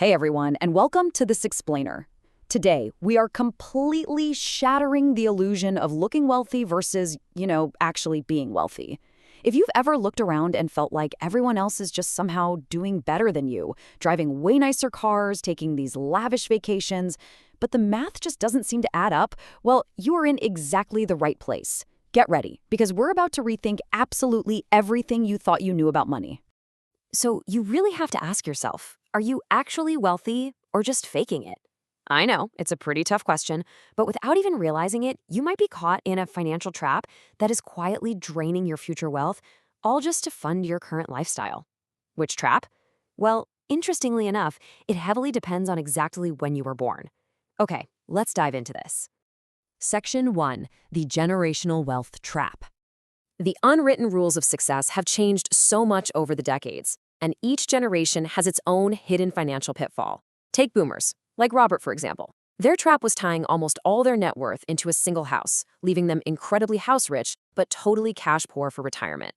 Hey everyone, and welcome to This Explainer. Today, we are completely shattering the illusion of looking wealthy versus, actually being wealthy. If you've ever looked around and felt like everyone else is just somehow doing better than you, driving way nicer cars, taking these lavish vacations, but the math just doesn't seem to add up, well, you are in exactly the right place. Get ready, because we're about to rethink absolutely everything you thought you knew about money. So you really have to ask yourself, are you actually wealthy or just faking it? I know, it's a pretty tough question, but without even realizing it, you might be caught in a financial trap that is quietly draining your future wealth, all just to fund your current lifestyle. Which trap? Well, interestingly enough, it heavily depends on exactly when you were born. Okay, let's dive into this. Section 1. The Generational Wealth Trap. The unwritten rules of success have changed so much over the decades, and each generation has its own hidden financial pitfall. Take boomers, like Robert, for example. Their trap was tying almost all their net worth into a single house, leaving them incredibly house-rich, but totally cash-poor for retirement.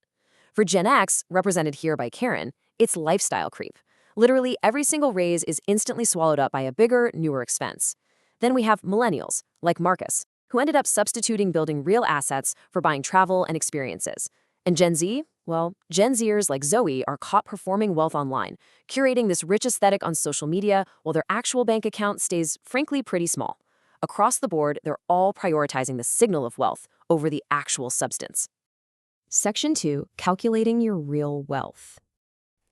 For Gen X, represented here by Karen, it's lifestyle creep. Literally, every single raise is instantly swallowed up by a bigger, newer expense. Then we have millennials, like Marcus, who ended up substituting building real assets for buying travel and experiences. And Gen Z? Well, Gen Zers like Zoe are caught performing wealth online, curating this rich aesthetic on social media while their actual bank account stays, frankly, pretty small. Across the board, they're all prioritizing the signal of wealth over the actual substance. Section 2. Calculating your real wealth.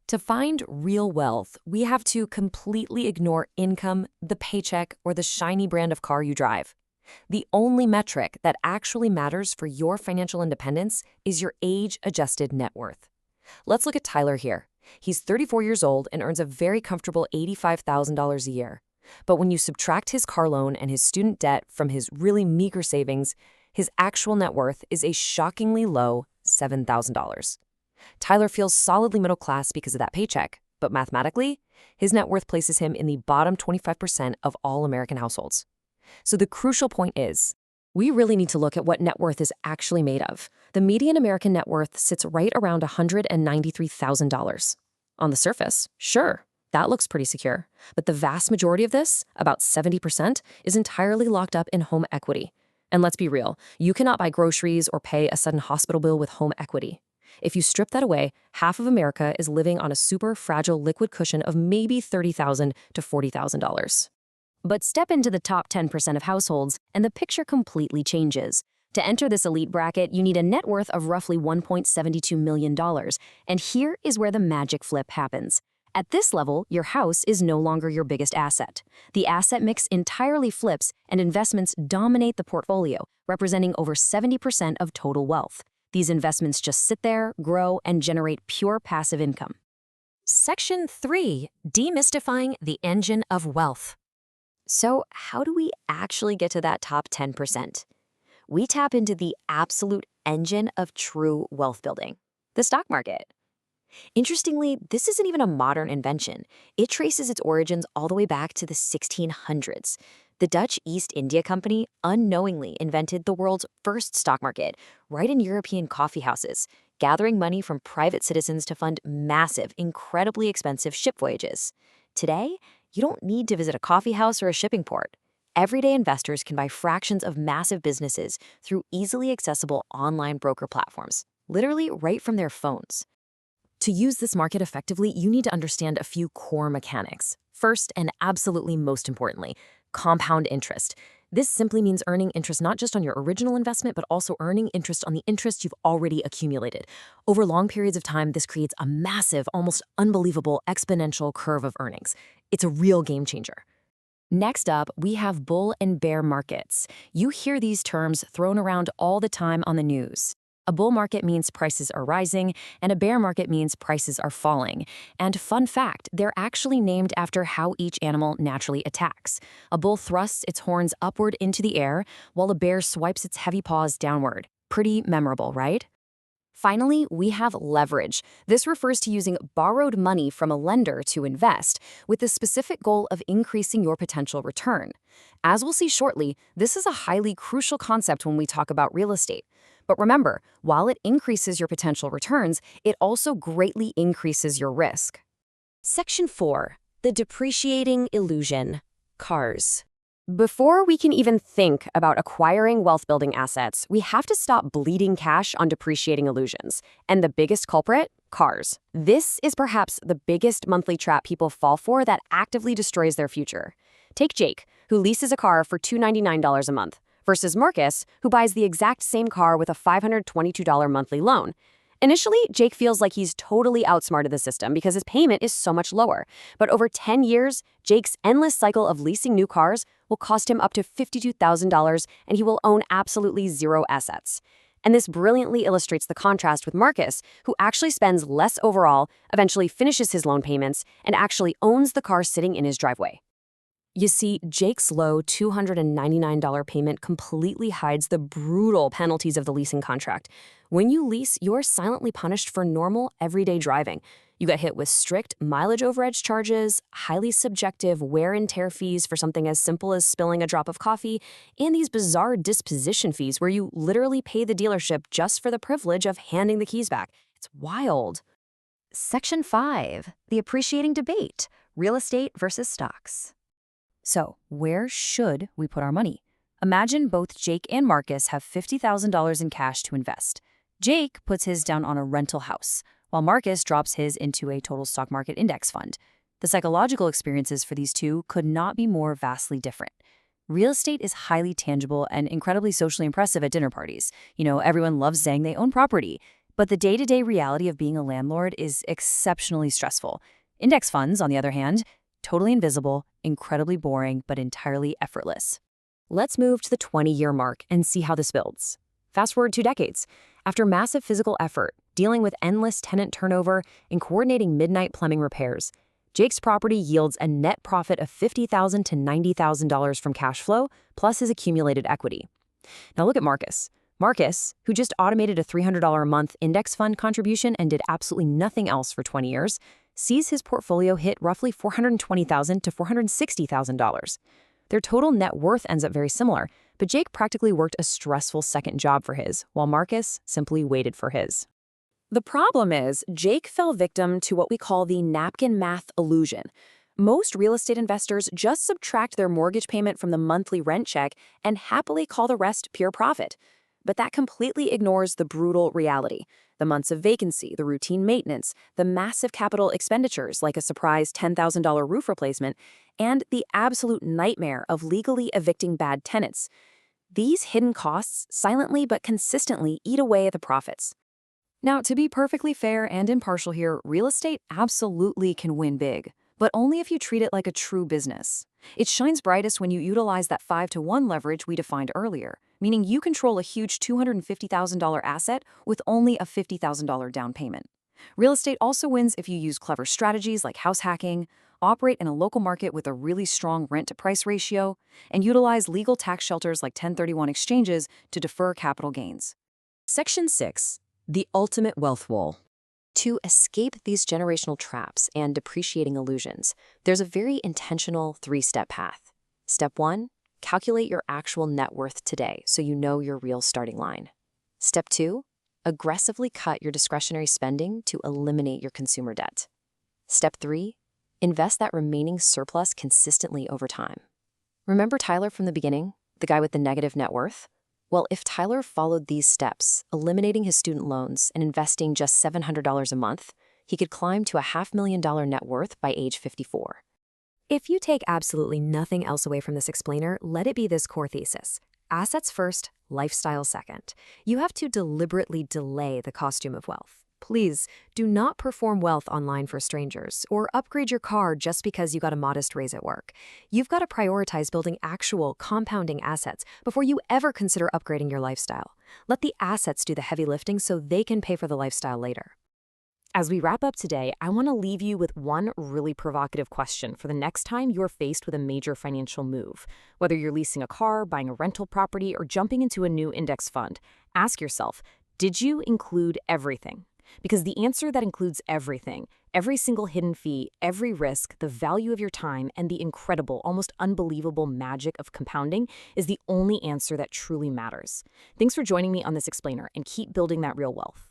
To find real wealth, we have to completely ignore income, the paycheck, or the shiny brand of car you drive. The only metric that actually matters for your financial independence is your age-adjusted net worth. Let's look at Tyler here. He's 34 years old and earns a very comfortable $85,000 a year. But when you subtract his car loan and his student debt from his really meager savings, his actual net worth is a shockingly low $7,000. Tyler feels solidly middle class because of that paycheck, but mathematically, his net worth places him in the bottom 25% of all American households. So the crucial point is, we really need to look at what net worth is actually made of. The median American net worth sits right around $193,000. On the surface, sure, that looks pretty secure. But the vast majority of this, about 70%, is entirely locked up in home equity. And let's be real, you cannot buy groceries or pay a sudden hospital bill with home equity. If you strip that away, half of America is living on a super fragile liquid cushion of maybe $30,000 to $40,000. But step into the top 10% of households, and the picture completely changes. To enter this elite bracket, you need a net worth of roughly $1.72 million. And here is where the magic flip happens. At this level, your house is no longer your biggest asset. The asset mix entirely flips, and investments dominate the portfolio, representing over 70% of total wealth. These investments just sit there, grow, and generate pure passive income. Section 3. Demystifying the engine of wealth. So how do we actually get to that top 10%? We tap into the absolute engine of true wealth building, the stock market. Interestingly, this isn't even a modern invention. It traces its origins all the way back to the 1600s. The Dutch East India Company unknowingly invented the world's first stock market right in European coffee houses, gathering money from private citizens to fund massive, incredibly expensive ship voyages. Today, you don't need to visit a coffee house or a shipping port. Everyday investors can buy fractions of massive businesses through easily accessible online broker platforms, literally right from their phones. To use this market effectively, you need to understand a few core mechanics. First, and absolutely most importantly, compound interest. This simply means earning interest not just on your original investment, but also earning interest on the interest you've already accumulated. Over long periods of time, this creates a massive, almost unbelievable exponential curve of earnings. It's a real game changer. Next up, we have bull and bear markets. You hear these terms thrown around all the time on the news. A bull market means prices are rising, and a bear market means prices are falling. And fun fact, they're actually named after how each animal naturally attacks. A bull thrusts its horns upward into the air, while a bear swipes its heavy paws downward. Pretty memorable, right? Finally, we have leverage. This refers to using borrowed money from a lender to invest, with the specific goal of increasing your potential return. As we'll see shortly, this is a highly crucial concept when we talk about real estate. But remember, while it increases your potential returns, it also greatly increases your risk. Section 4. The depreciating illusion. Cars. Before we can even think about acquiring wealth-building assets, we have to stop bleeding cash on depreciating illusions. And the biggest culprit? Cars. This is perhaps the biggest monthly trap people fall for that actively destroys their future. Take Jake, who leases a car for $299 a month, versus Marcus, who buys the exact same car with a $522 monthly loan. Initially, Jake feels like he's totally outsmarted the system because his payment is so much lower. But over 10 years, Jake's endless cycle of leasing new cars will cost him up to $52,000, and he will own absolutely zero assets. And this brilliantly illustrates the contrast with Marcus, who actually spends less overall, eventually finishes his loan payments, and actually owns the car sitting in his driveway. You see, Jake's low $299 payment completely hides the brutal penalties of the leasing contract. When you lease, you're silently punished for normal, everyday driving. You get hit with strict mileage overage charges, highly subjective wear and tear fees for something as simple as spilling a drop of coffee, and these bizarre disposition fees where you literally pay the dealership just for the privilege of handing the keys back. It's wild. Section 5, the appreciating debate, real estate versus stocks. So, where should we put our money? Imagine both Jake and Marcus have $50,000 in cash to invest. Jake puts his down on a rental house, while Marcus drops his into a total stock market index fund. The psychological experiences for these two could not be more vastly different. Real estate is highly tangible and incredibly socially impressive at dinner parties. Everyone loves saying they own property. But the day-to-day reality of being a landlord is exceptionally stressful. Index funds, on the other hand, totally invisible, incredibly boring, but entirely effortless. Let's move to the 20-year mark and see how this builds. Fast forward 2 decades. After massive physical effort, dealing with endless tenant turnover, and coordinating midnight plumbing repairs, Jake's property yields a net profit of $50,000 to $90,000 from cash flow, plus his accumulated equity. Now look at Marcus. Marcus, who just automated a $300 a month index fund contribution and did absolutely nothing else for 20 years, sees his portfolio hit roughly $420,000 to $460,000. Their total net worth ends up very similar, but Jake practically worked a stressful second job for his, while Marcus simply waited for his. The problem is, Jake fell victim to what we call the napkin math illusion. Most real estate investors just subtract their mortgage payment from the monthly rent check and happily call the rest pure profit. But that completely ignores the brutal reality. The months of vacancy, the routine maintenance, the massive capital expenditures like a surprise $10,000 roof replacement, and the absolute nightmare of legally evicting bad tenants. These hidden costs silently but consistently eat away at the profits. Now, to be perfectly fair and impartial here, real estate absolutely can win big, but only if you treat it like a true business. It shines brightest when you utilize that 5-to-1 leverage we defined earlier, meaning you control a huge $250,000 asset with only a $50,000 down payment. Real estate also wins if you use clever strategies like house hacking, operate in a local market with a really strong rent-to-price ratio, and utilize legal tax shelters like 1031 exchanges to defer capital gains. Section 6. The ultimate wealth wall. To escape these generational traps and depreciating illusions, there's a very intentional 3-step path. Step 1. Calculate your actual net worth today so you know your real starting line. Step 2. Aggressively cut your discretionary spending to eliminate your consumer debt. Step 3. Invest that remaining surplus consistently over time. Remember Tyler from the beginning, the guy with the negative net worth? Well, if Tyler followed these steps, eliminating his student loans and investing just $700 a month, he could climb to a $500,000 net worth by age 54. If you take absolutely nothing else away from this explainer, let it be this core thesis. Assets first, lifestyle second. You have to deliberately delay the costume of wealth. Please do not perform wealth online for strangers or upgrade your car just because you got a modest raise at work. You've got to prioritize building actual compounding assets before you ever consider upgrading your lifestyle. Let the assets do the heavy lifting so they can pay for the lifestyle later. As we wrap up today, I want to leave you with one really provocative question for the next time you're faced with a major financial move. Whether you're leasing a car, buying a rental property, or jumping into a new index fund, ask yourself, did you include everything? Because the answer that includes everything, every single hidden fee, every risk, the value of your time, and the incredible, almost unbelievable magic of compounding is the only answer that truly matters. Thanks for joining me on this explainer, and keep building that real wealth.